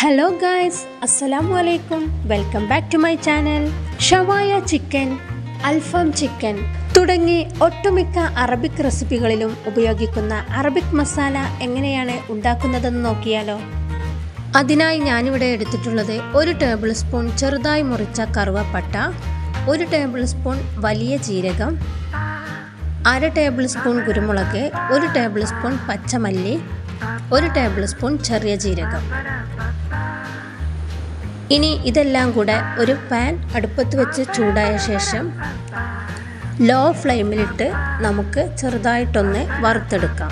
Hello guys, അസ്സലാമു അലൈക്കും. Welcome back to my channel. ഷവായ ചിക്കൻ, അൽഫാം ചിക്കൻ തുടങ്ങി ഒട്ടുമിക്ക അറബിക് റെസിപ്പികളിലും ഉപയോഗിക്കുന്ന അറബിക് മസാല എങ്ങനെയാണ് ഉണ്ടാക്കുന്നതെന്ന് നോക്കിയാലോ. അതിനായി ഞാനിവിടെ എടുത്തിട്ടുള്ളത് 1 ടേബിൾ സ്പൂൺ ചെറുതായി മുറിച്ച കറുവപ്പട്ട, 1 ടേബിൾ സ്പൂൺ വലിയ ജീരകം, 1/2 ടേബിൾ സ്പൂൺ കുരുമുളക്, 1 ടേബിൾ സ്പൂൺ പച്ചമല്ലി, 1 ടേബിൾ സ്പൂൺ ചെറിയ ജീരകം. ഇനി ഇതെല്ലാം കൂടെ ഒരു പാൻ അടുപ്പത്ത് വെച്ച് ചൂടായ ശേഷം ലോ ഫ്ലെയിമിലിട്ട് നമുക്ക് ചെറുതായിട്ടൊന്ന് വറുത്തെടുക്കാം.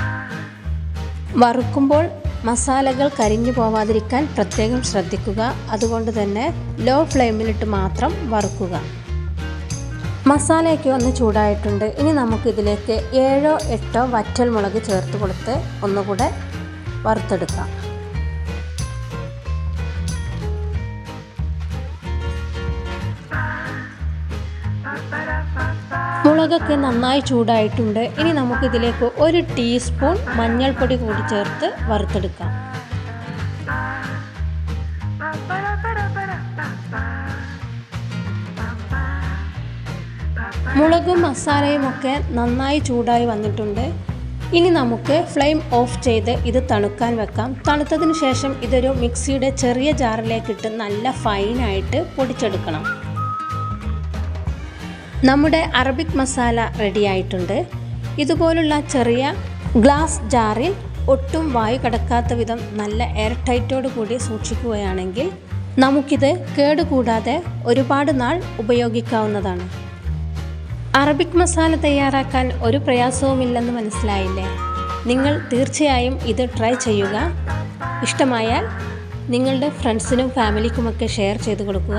വറുക്കുമ്പോൾ മസാലകൾ കരിഞ്ഞു പോവാതിരിക്കാൻ പ്രത്യേകം ശ്രദ്ധിക്കുക. അതുകൊണ്ട് തന്നെ ലോ ഫ്ലെയിമിലിട്ട് മാത്രം വറുക്കുക. മസാലയൊക്കെ ഒന്ന് ചൂടായിട്ടുണ്ട്. ഇനി നമുക്കിതിലേക്ക് 7-8 വറ്റൽമുളക് ചേർത്ത് കൊടുത്ത് ഒന്നുകൂടെ വറുത്തെടുക്കാം. മുളകൊക്കെ നന്നായി ചൂടായിട്ടുണ്ട്. ഇനി നമുക്കിതിലേക്ക് 1 ടീസ്പൂൺ മഞ്ഞൾപ്പൊടി കൂടി ചേർത്ത് വറുത്തെടുക്കാം. മുളകും മസാലയും ഒക്കെ നന്നായി ചൂടായി വന്നിട്ടുണ്ട്. ഇനി നമുക്ക് ഫ്ലെയിം ഓഫ് ചെയ്ത് ഇത് തണുക്കാൻ വെക്കാം. തണുത്തതിന് ശേഷം ഇതൊരു മിക്സിയുടെ ചെറിയ ജാറിലേക്കിട്ട് നല്ല ഫൈനായിട്ട് പൊടിച്ചെടുക്കണം. നമ്മുടെ അറബിക് മസാല റെഡി ആയിട്ടുണ്ട്. ഇതുപോലുള്ള ചെറിയ ഗ്ലാസ് ജാറിൽ ഒട്ടും വായു കടക്കാത്ത വിധം നല്ല എയർ ടൈറ്റോട് കൂടി സൂക്ഷിക്കുകയാണെങ്കിൽ നമുക്കിത് കേടുകൂടാതെ ഒരുപാട് നാൾ ഉപയോഗിക്കാവുന്നതാണ്. അറബിക് മസാല തയ്യാറാക്കാൻ ഒരു പ്രയാസവുമില്ലെന്ന് മനസ്സിലായില്ലേ? നിങ്ങൾ തീർച്ചയായും ഇത് ട്രൈ ചെയ്യുക. ഇഷ്ടമായാൽ നിങ്ങളുടെ ഫ്രണ്ട്സിനും ഫാമിലിക്കുമൊക്കെ ഷെയർ ചെയ്ത് കൊടുക്കുക.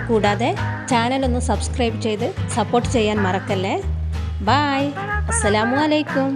കൂടാതെ ചാനലൊന്ന് സബ്സ്ക്രൈബ് ചെയ്ത് സപ്പോർട്ട് ചെയ്യാൻ മറക്കല്ലേ. ബായ്, അസ്സലാമു അലൈക്കും.